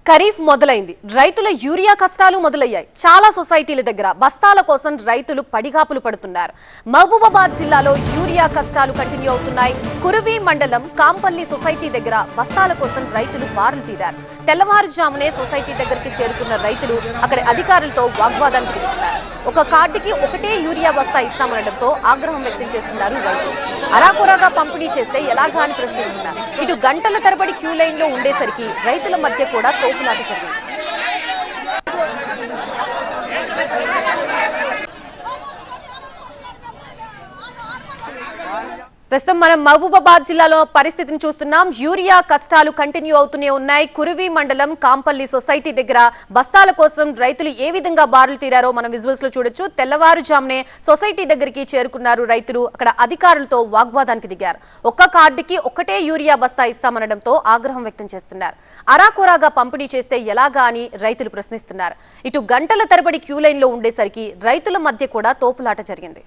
ఖరీఫ్ మొదలైంది. రైతుల యూరియా కష్టాలు మొదలయ్యాయి. చాలా సొసైటీల దగ్గర బస్తాల కోసం రైతులు పడిగాపులు పడుతున్నారు. మహబూబాబాద్ జిల్లాలో యూరియా కష్టాలు కంటిన్యూ అవుతున్నాయి. కురువి మండలం కాంపల్లి సొసైటీ దగ్గర బస్తాల కోసం రైతులు బారులు తీరారు. తెల్లవారుజామునే సొసైటీ దగ్గరికి చేరుకున్న రైతులు అక్కడి అధికారులతో వాగ్వాదానికి దిగుతున్నారు. ఒక కార్డుకి ఒకటే యూరియా బస్తా ఇస్తామనడంతో ఆగ్రహం వ్యక్తం చేస్తున్నారు రైతులు. అరాకొరాగా పంపిణీ చేస్తే ఎలాగా అని ప్రశ్నిస్తున్నారు. ఇటు గంటల తరబడి క్యూ లైన్ లో ఉండేసరికి రైతుల మధ్య కూడా తోపులాట జరిగింది. ప్రస్తుతం మనం మహబూబాబాద్ జిల్లాలో పరిస్థితిని చూస్తున్నాం. యూరియా కష్టాలు కంటిన్యూ అవుతూనే ఉన్నాయి. కురువి మండలం కాంపల్లి సొసైటీ దగ్గర బస్తాల కోసం రైతులు ఏ విధంగా బారులు తీరారో మనం విజువల్స్ లో చూడొచ్చు. తెల్లవారుజామునే సొసైటీ దగ్గరికి చేరుకున్నారు రైతులు. అక్కడ అధికారులతో వాగ్వాదానికి దిగారు. ఒక్క కార్డుకి ఒకటే యూరియా బస్తా ఇస్తామనడంతో ఆగ్రహం వ్యక్తం చేస్తున్నారు. అరాకొరాగా పంపిణీ చేస్తే ఎలాగా అని రైతులు ప్రశ్నిస్తున్నారు. ఇటు గంటల తరబడి క్యూ లైన్ లో ఉండేసరికి రైతుల మధ్య కూడా తోపులాట జరిగింది.